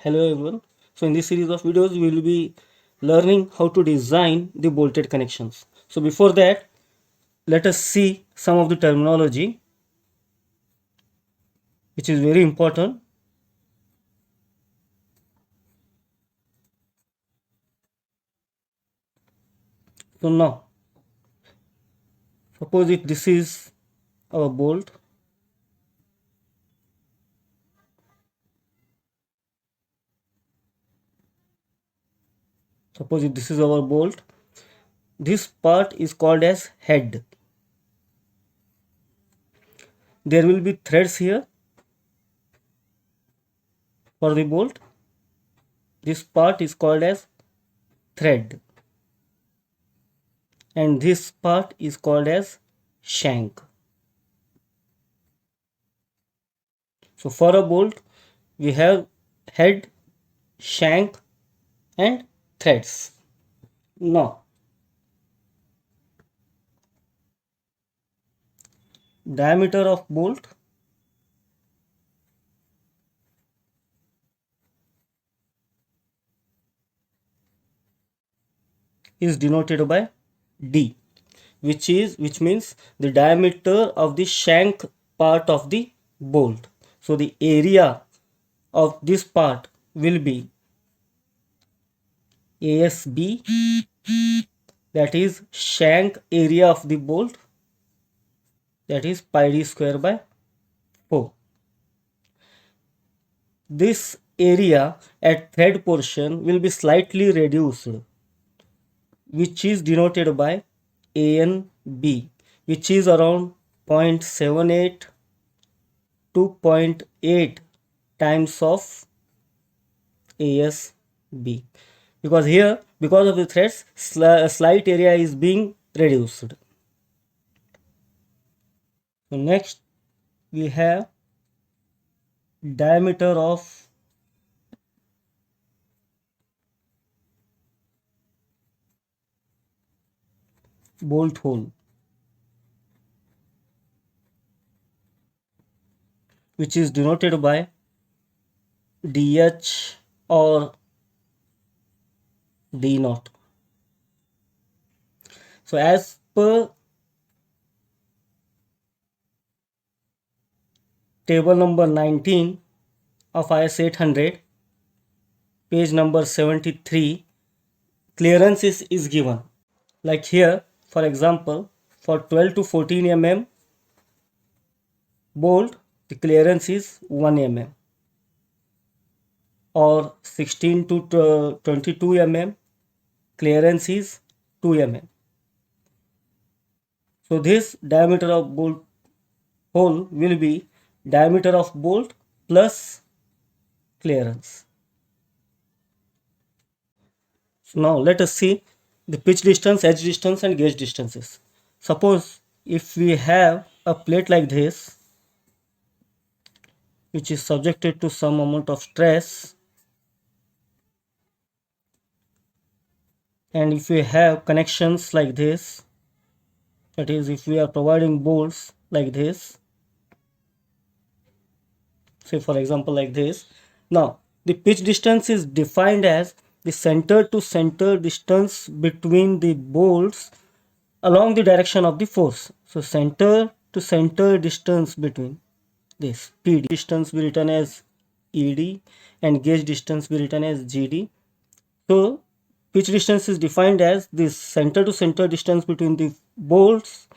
Hello everyone. So in this series of videos we will be learning how to design the bolted connections. So before that, let us see some of the terminology which is very important. So now suppose if this is our bolt, suppose if this is our bolt, this part is called as head. There will be threads here for the bolt. This part is called as thread and this part is called as shank. So for a bolt we have head, shank and threads. Now diameter of bolt is denoted by D, which means the diameter of the shank part of the bolt. So the area of this part will be ASB, that is shank area of the bolt, that is pi d square by 4. This area at thread portion will be slightly reduced, which is denoted by ANB, which is around 0.78 to 0.8 times of ASB, because here because of the threads slight area is being reduced. So next we have diameter of bolt hole, which is denoted by DH or D naught. So as per table number 19 of IS 800, page number 73, clearance is given. Like here, for example, for 12 to 14 mm bolt, the clearance is 1 mm, or 16 to 22 mm, clearance is 2 mm. So this diameter of bolt hole will be diameter of bolt plus clearance. So now let us see the pitch distance, edge distance and gauge distances. Suppose if we have a plate like this, which is subjected to some amount of stress, and if we have connections like this, that is if we are providing bolts like this, say for example like this, now the pitch distance is defined as the center to center distance between the bolts along the direction of the force. So center to center distance between this PD distance be written as ED and gauge distance be written as GD. So pitch distance is defined as this center to center distance between the bolts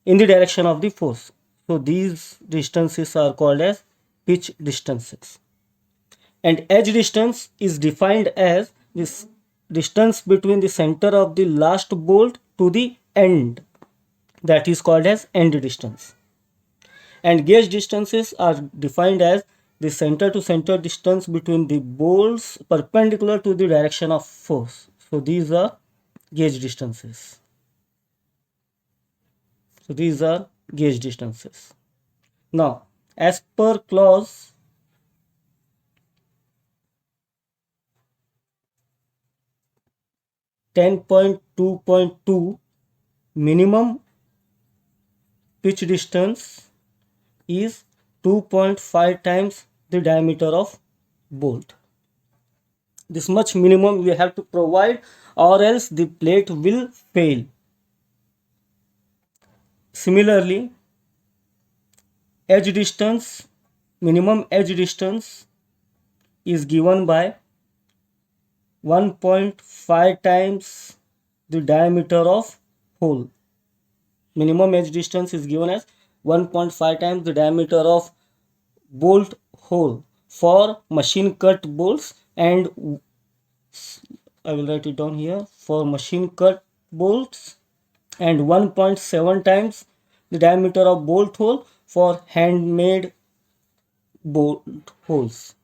in the direction of the force. So these distances are called as pitch distances. And edge distance is defined as this distance between the center of the last bolt to the end, that is called as end distance. And gauge distances are defined as the center to center distance between the bolts perpendicular to the direction of force. So these are gauge distances. So these are gauge distances. Now, as per clause 10.2.2, minimum pitch distance is 2.5 times the diameter of bolt. This much minimum we have to provide, or else the plate will fail. Similarly, edge distance, minimum edge distance is given by 1.5 times the diameter of hole. Minimum edge distance is given as 1.5 times the diameter of bolt hole for machine cut bolts, and I will write it down here, for machine cut bolts, and 1.7 times the diameter of bolt hole for handmade bolt holes.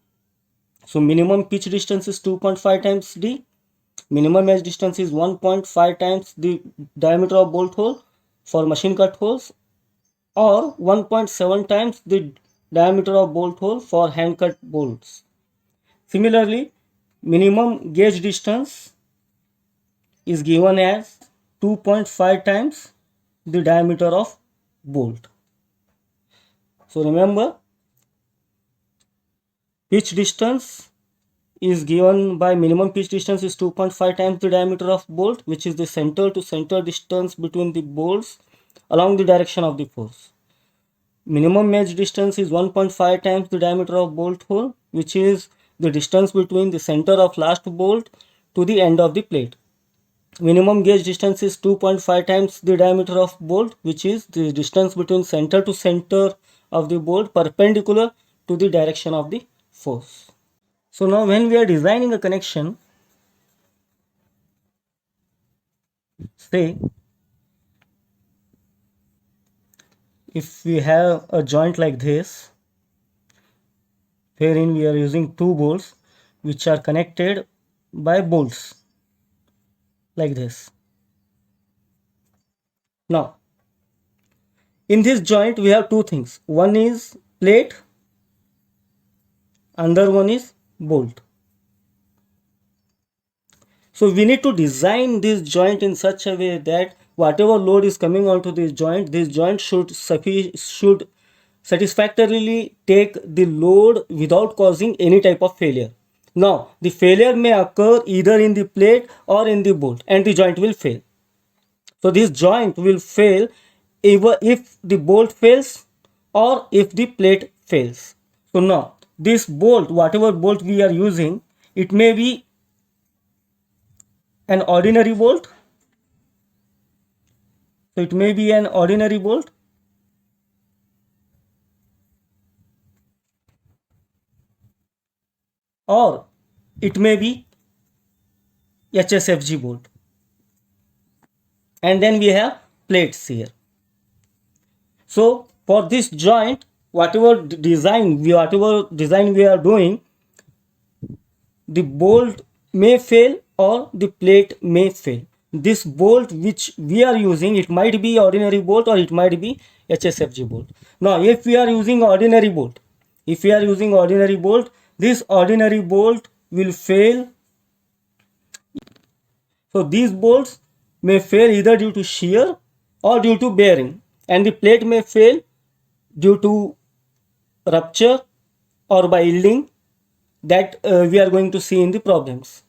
So minimum pitch distance is 2.5 times d, minimum edge distance is 1.5 times the diameter of bolt hole for machine cut holes, or 1.7 times the diameter of bolt hole for hand cut bolts. Similarly, minimum gauge distance is given as 2.5 times the diameter of bolt. So remember, pitch distance is given by minimum pitch distance is 2.5 times the diameter of bolt, which is the center to center distance between the bolts along the direction of the force. Minimum edge distance is 1.5 times the diameter of bolt hole, which is the distance between the center of last bolt to the end of the plate. Minimum gauge distance is 2.5 times the diameter of bolt, which is the distance between center to center of the bolt perpendicular to the direction of the force. So now when we are designing a connection, say if we have a joint like this, wherein we are using two bolts which are connected by bolts like this. Now, in this joint we have two things. One is plate, another one is bolt. So we need to design this joint in such a way that whatever load is coming onto this joint should satisfactorily take the load without causing any type of failure. Now, the failure may occur either in the plate or in the bolt, and the joint will fail. So this joint will fail either if the bolt fails or if the plate fails. So now this bolt, whatever bolt we are using, it may be an ordinary bolt. So it may be an ordinary bolt, or it may be HSFG bolt. And then we have plates here. So for this joint, whatever design we are doing, the bolt may fail or the plate may fail. This bolt which we are using, it might be ordinary bolt or it might be HSFG bolt. Now if we are using ordinary bolt, this ordinary bolt will fail. So these bolts may fail either due to shear or due to bearing, and the plate may fail due to rupture or by yielding, that we are going to see in the problems.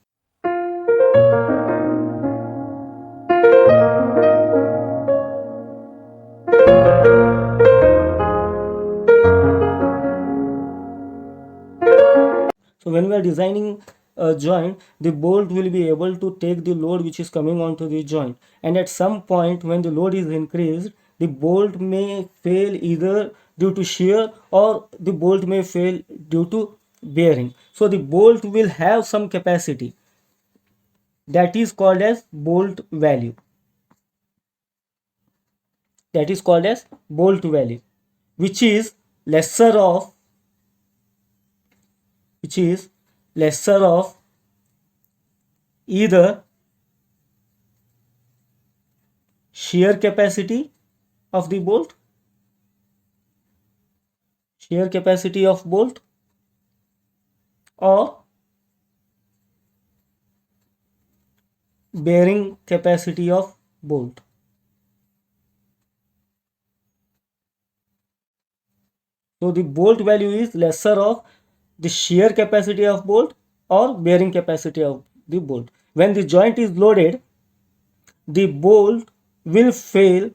So when we are designing a joint, the bolt will be able to take the load which is coming onto the joint, and at some point when the load is increased, the bolt may fail either due to shear or the bolt may fail due to bearing. So the bolt will have some capacity that is called as bolt value. That is called as bolt value, which is lesser of either shear capacity of the bolt, or bearing capacity of bolt. So the bolt value is lesser of the shear capacity of bolt or bearing capacity of the bolt. When the joint is loaded, the bolt will fail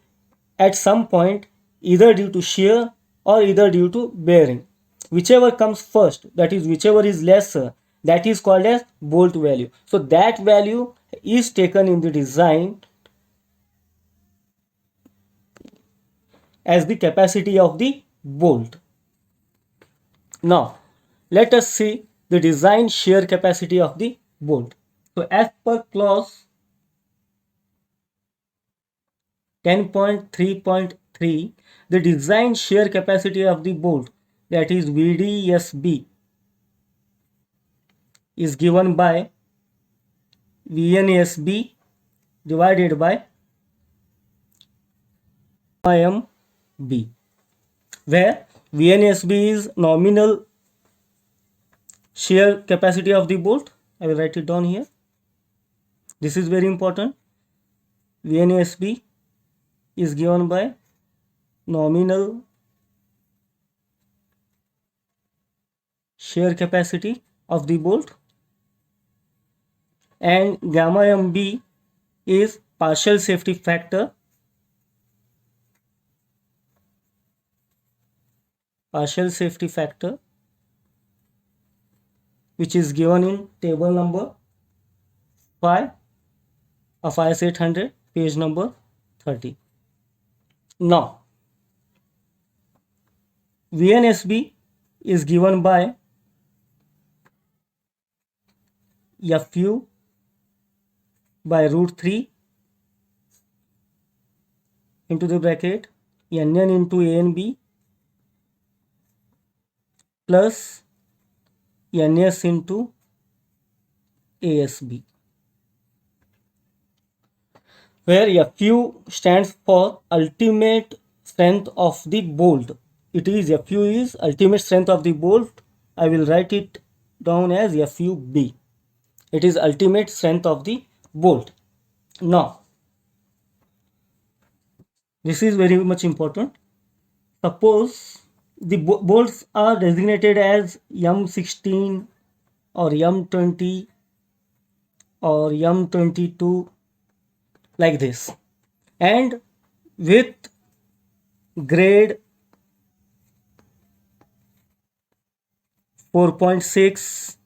at some point, either due to shear or either due to bearing. Whichever comes first, that is whichever is lesser, that is called as bolt value. So that value is taken in the design as the capacity of the bolt. Now let us see the design shear capacity of the bolt. So as per clause 10.3.3, the design shear capacity of the bolt, that is VDSB, is given by VNSB divided by MB, where VNSB is nominal shear capacity of the bolt. I will write it down here. This is very important. VNSB is given by nominal shear capacity of the bolt, and gamma MB is partial safety factor, which is given in table number 5 of IS 800, page number 30. Now VNSB is given by Fu by root 3 into the bracket NN into ANB plus NS into ASB, where Fu stands for ultimate strength of the bolt. It is Fu is ultimate strength of the bolt. I will write it down as FUB. It is ultimate strength of the bolt. Now this is very much important. Suppose the bolts are designated as M16 or M20 or M22 like this, and with grade 4.6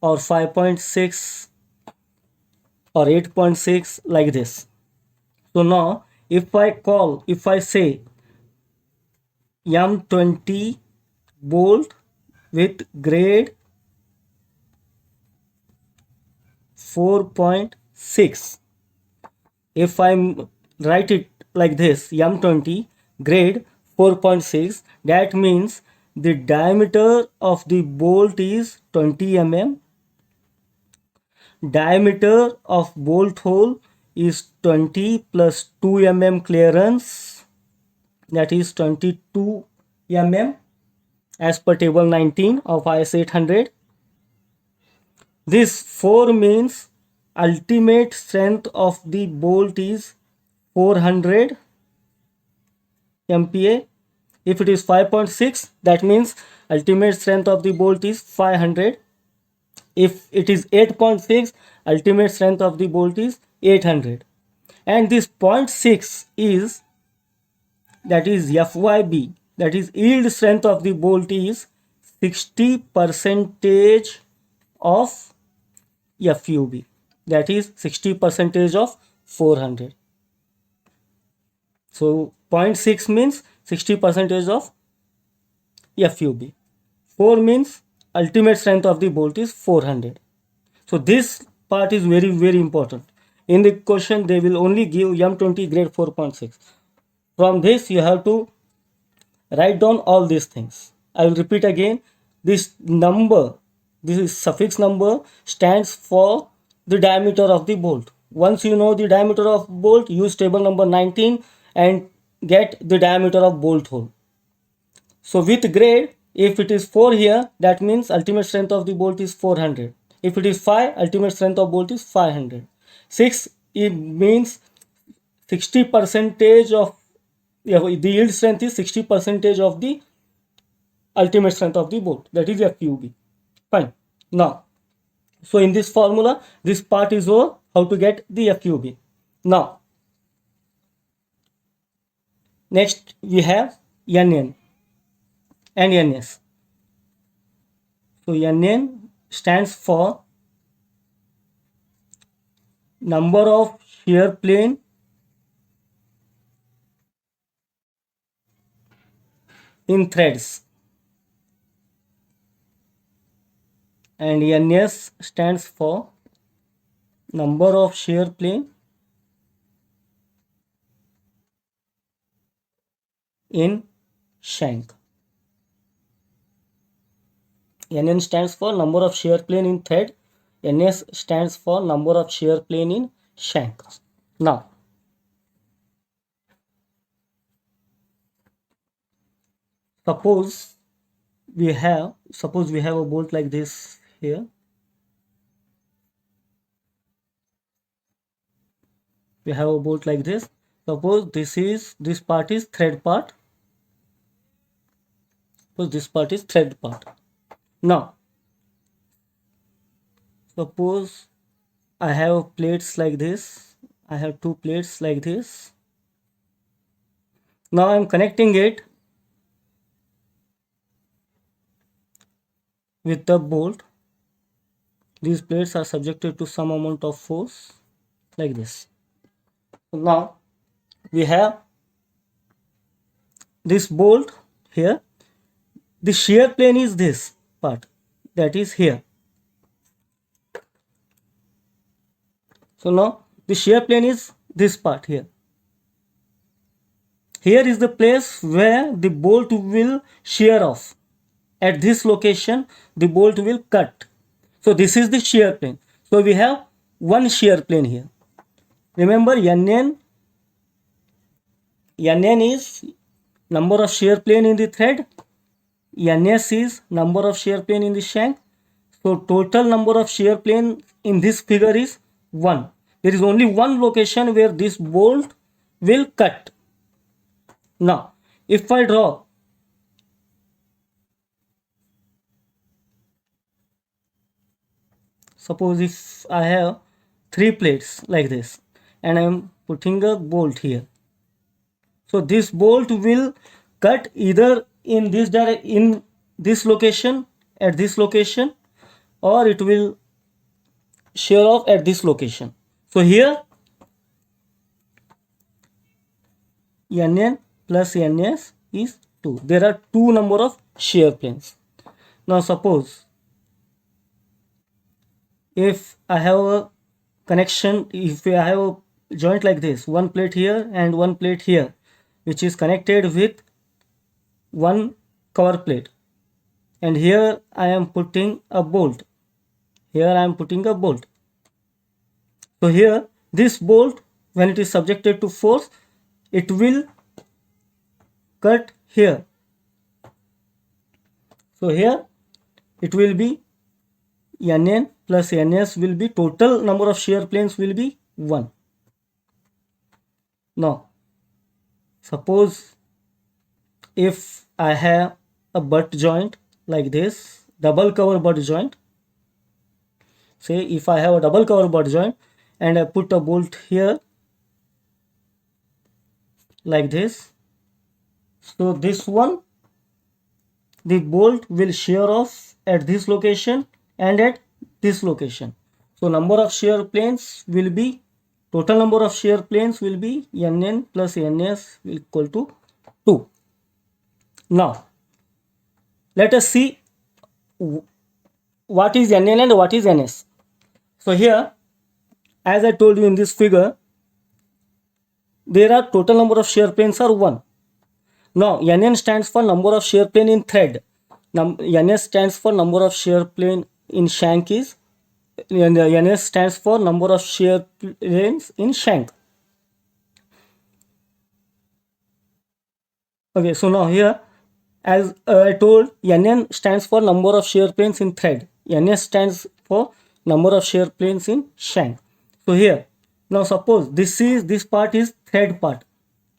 or 5.6 or 8.6 like this. So now if I say M20 bolt with grade 4.6, if I write it like this, M20 grade 4.6, that means the diameter of the bolt is 20 mm, diameter of bolt hole is 20 plus 2 mm clearance, that is 22 mm as per table 19 of IS 800. This 4 means ultimate strength of the bolt is 400 MPa. If it is 5.6, that means ultimate strength of the bolt is 500. If it is 8.6, ultimate strength of the bolt is 800. And this 0.6 is, that is FYB, that is yield strength of the bolt is 60 percentage of FUB, that is 60 percentage of 400. So 0.6 means 60 percentage of FUB. 4 means ultimate strength of the bolt is 400. So this part is very, very important. In the question, they will only give M20 grade 4.6. From this, you have to write down all these things. I will repeat again. This number, this suffix number stands for the diameter of the bolt. Once you know the diameter of bolt, use table number 19 and get the diameter of bolt hole. So with grade, if it is 4 here, that means ultimate strength of the bolt is 400. If it is 5, ultimate strength of bolt is 500. 6, it means 60 percentage of, the yield strength is 60 percentage of the ultimate strength of the bolt, that is FUB. Fine. Now So in this formula, this part is over. How to get the FUB? Now, next we have NN and NS. So NN stands for number of shear plane in threads, and NS stands for number of shear plane in shank. NN stands for number of shear plane in thread. NS stands for number of shear plane in shank. Now, suppose we have a bolt like this here. We have a bolt like this. Suppose this part is thread part. Suppose this part is thread part. Now, suppose I have plates like this. I have two plates like this. Now I am connecting it with the bolt. These plates are subjected to some amount of force like this. Now we have this bolt here. The shear plane is this part, that is here. So now the shear plane is this part here. Here is the place where the bolt will shear off. At this location, the bolt will cut. So this is the shear plane. So we have one shear plane here. Remember, NN is number of shear plane in the thread. NS is number of shear plane in the shank. So total number of shear plane in this figure is 1. There is only one location where this bolt will cut. Now, if I draw suppose if I have 3 plates like this and I am putting a bolt here. So this bolt will cut either in this location, at this location, or it will shear off at this location. So here NN plus NS is 2. There are 2 number of shear planes. Now suppose if I have a connection, if I have a joint like this, one plate here and one plate here, which is connected with one cover plate, and here I am putting a bolt. Here I am putting a bolt. So here this bolt, when it is subjected to force, it will cut here. So here it will be NN plus NS will be, total number of shear planes will be 1. Now suppose if I have a butt joint like this, double cover butt joint. Say if I have a double cover butt joint and I put a bolt here like this. So this one, the bolt will shear off at this location and at this location. So number of shear planes will be, total number of shear planes will be NN plus NS will equal to 2. Now let us see what is NN and what is NS. So here, as I told you in this figure, there are total number of shear planes are 1. Now NN stands for number of shear plane in thread. NS stands for number of shear plane in shank is, and NS stands for number of shear planes in shank. Okay, so now here, as I told, NN stands for number of shear planes in thread. NS stands for number of shear planes in shank. So here, now suppose this part is thread part,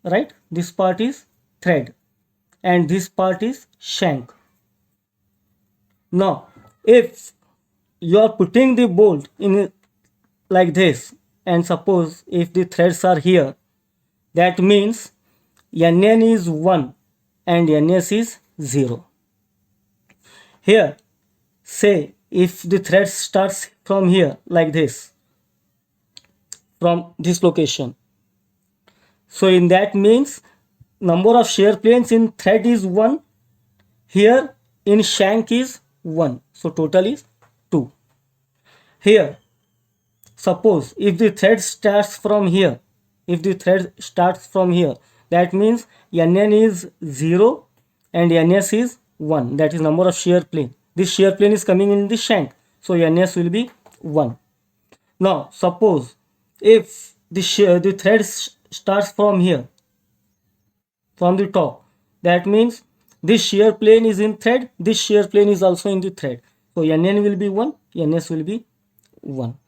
right? This part is thread and this part is shank. Now if you are putting the bolt in like this, and suppose if the threads are here, that means NN is 1 and NS is 0. Here, say if the thread starts from here like this, from this location, so in that means number of shear planes in thread is 1, here in shank is 1, so total is 2. Here, suppose if the thread starts from here, that means NN is 0 and NS is 1, that is number of shear plane. This shear plane is coming in the shank, so NS will be 1. Now suppose if the thread starts from here, from the top, that means this shear plane is in thread, this shear plane is also in the thread, so NN will be 1, NS will be 1.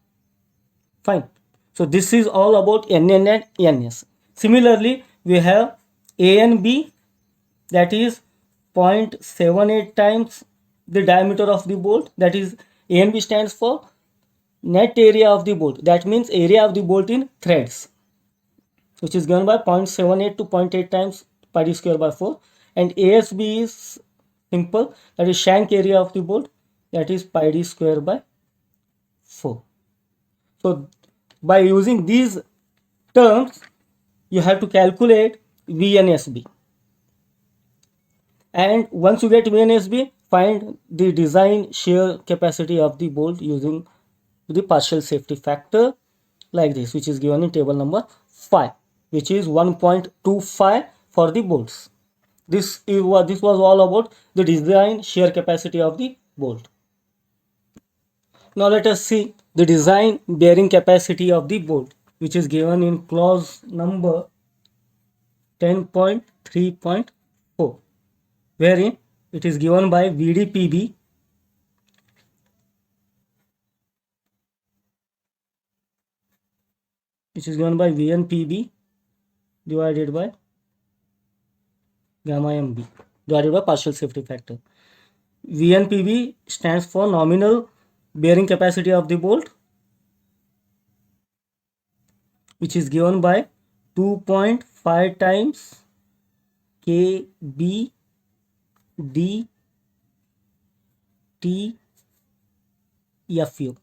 Fine. So this is all about NN and NS. Similarly, we have A and B, that is 0.78 times the diameter of the bolt, that is A and B stands for net area of the bolt, that means area of the bolt in threads, which is given by 0.78 to 0.8 times pi d square by 4, and ASB is simple, that is shank area of the bolt, that is pi d square by 4. So by using these terms, you have to calculate V and SB. And once you get V and SB, find the design shear capacity of the bolt using the partial safety factor like this, which is given in table number 5, which is 1.25 for the bolts. This was all about the design shear capacity of the bolt. Now let us see the design bearing capacity of the bolt, which is given in clause number 10.3.4, wherein it is given by VDPB, which is given by VNPB divided by gamma MB divided by partial safety factor. VNPB stands for nominal bearing capacity of the bolt, which is given by 2.5 times KB D T FU.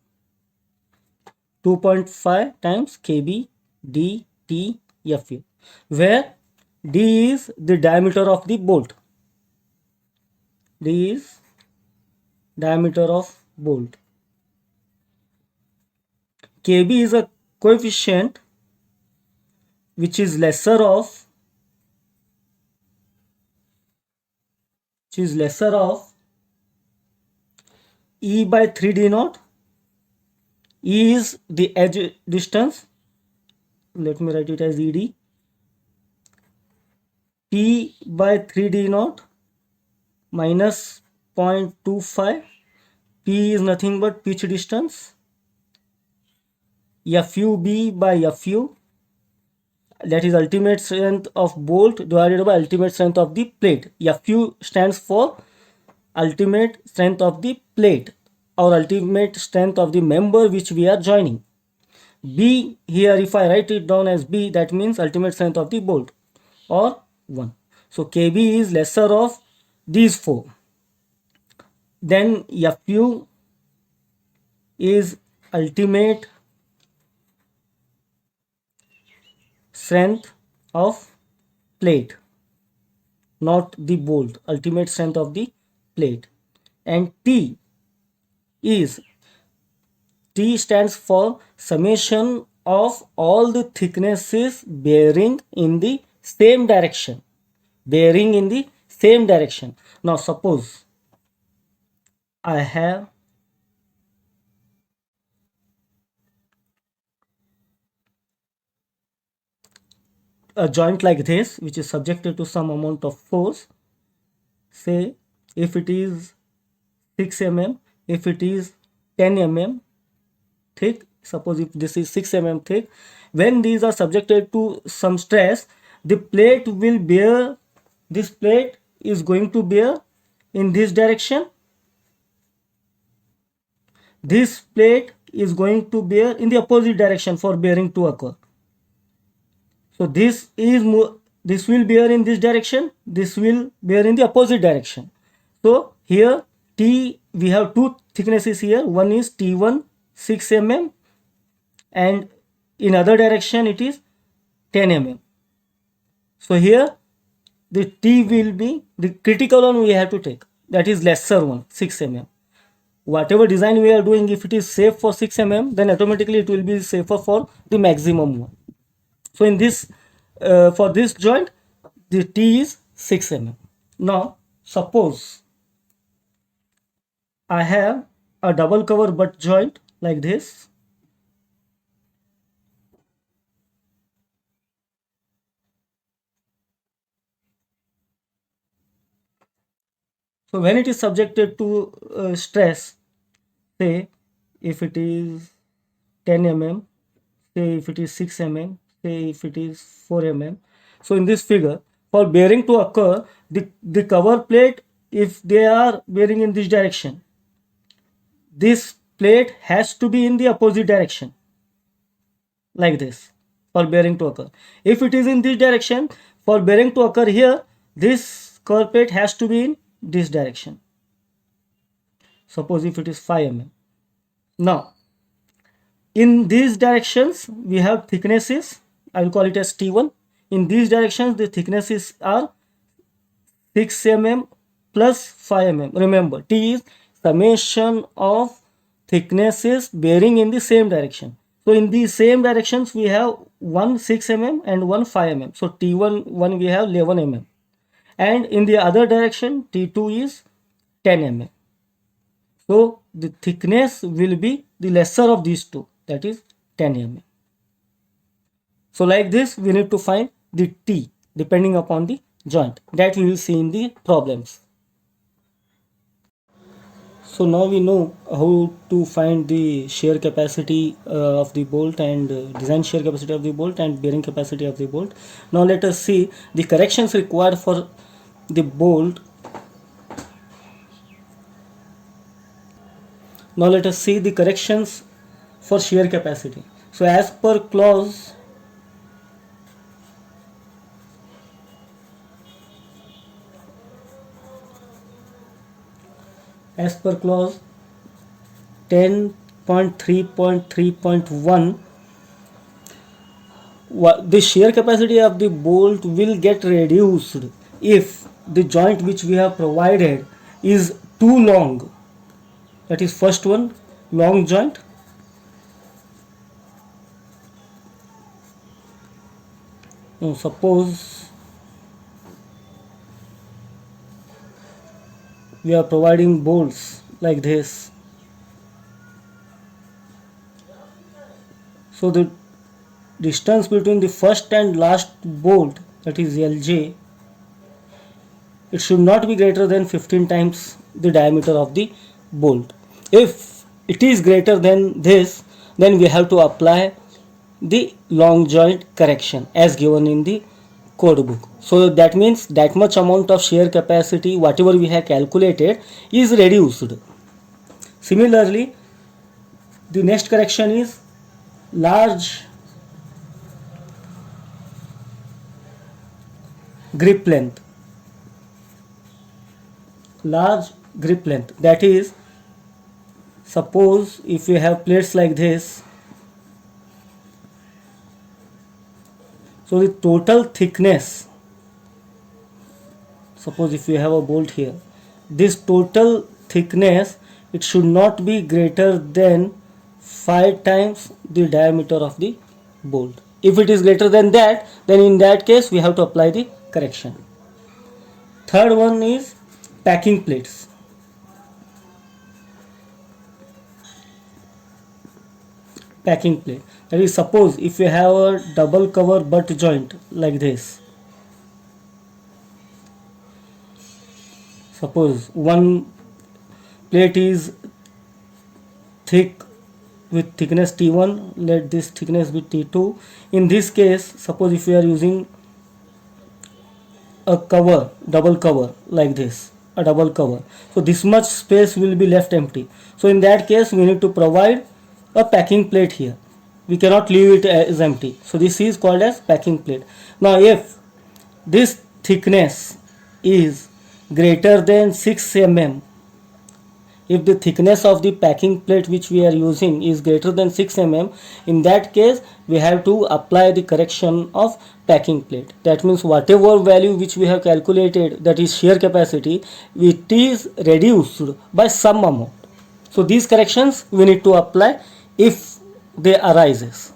2.5 times KB D T FU, where D is the diameter of the bolt. D is diameter of bolt. KB is a coefficient which is lesser of E by 3D naught. E is the edge distance, let me write it as ED. P by 3D naught minus 0.25. P is nothing but pitch distance. FUB by FU, that is ultimate strength of bolt divided by ultimate strength of the plate. FU stands for ultimate strength of the plate or ultimate strength of the member which we are joining. B, here if I write it down as B, that means ultimate strength of the bolt, or 1. So KB is lesser of these 4. Then FU is ultimate strength of plate, not the bolt, ultimate strength of the plate. And T stands for summation of all the thicknesses bearing in the same direction. Now suppose I have a joint like this, which is subjected to some amount of force. Say if it is 6 mm, if it is 10 mm thick, suppose if this is 6 mm thick, when these are subjected to some stress, the plate will bear, this plate is going to bear in this direction, this plate is going to bear in the opposite direction for bearing to occur. So this will bear in this direction, this will bear in the opposite direction. So here T, we have two thicknesses here. One is T1 6 mm and in other direction it is 10 mm. So here the T will be the critical one we have to take, that is lesser one, 6 mm. Whatever design we are doing, if it is safe for 6 mm, then automatically it will be safer for the maximum one. So in this for this joint the T is 6 mm. Now suppose I have a double cover butt joint like this. So when it is subjected to stress, say if it is 10 mm, say if it is 6 mm, say if it is 4 mm. So in this figure, for bearing to occur, the cover plate, if they are bearing in this direction, this plate has to be in the opposite direction like this for bearing to occur. If it is in this direction, for bearing to occur here, this cover plate has to be in this direction. Suppose if it is 5 mm. Now in these directions we have thicknesses, I will call it as T1. In these directions the thicknesses are 6 mm plus 5 mm. Remember, T is summation of thicknesses bearing in the same direction. So in the same directions we have one 6 mm and one 5 mm. So T1 one we have 11 mm, and in the other direction T2 is 10 mm. So the thickness will be the lesser of these two, that is 10 mm. So like this we need to find the T depending upon the joint, that we will see in the problems. So now we know how to find the shear capacity of the bolt and design shear capacity of the bolt and bearing capacity of the bolt. Now let us see the corrections required for the bolt. Now let us see the corrections for shear capacity. So as per clause as per clause 10.3.3.1, the shear capacity of the bolt will get reduced if the joint which we have provided is too long. That is first one, long joint. Now suppose we are providing bolts like this. So the distance between the first and last bolt, that is LJ, it should not be greater than 15 times the diameter of the bolt. If it is greater than this, then we have to apply the long joint correction as given in the code book. So that means that much amount of shear capacity whatever we have calculated is reduced. Similarly, the next correction is large grip length. Large grip length, that is, suppose if you have plates like this, so the total thickness, suppose if you have a bolt here, this total thickness, it should not be greater than 5 times the diameter of the bolt. If it is greater than that, then in that case we have to apply the correction. Third one is packing plates. Packing plate, that is, suppose if you have a double cover butt joint like this, suppose one plate is thick with thickness T1, let this thickness be T2. In this case, suppose if you are using a cover, double cover like this, a double cover, so this much space will be left empty. So in that case we need to provide a packing plate here. We cannot leave it as empty. So this is called as packing plate. Now if this thickness is greater than 6 mm, if the thickness of the packing plate which we are using is greater than 6 mm, in that case we have to apply the correction of packing plate. That means whatever value which we have calculated, that is shear capacity, it is reduced by some amount. So these corrections we need to apply if they arises.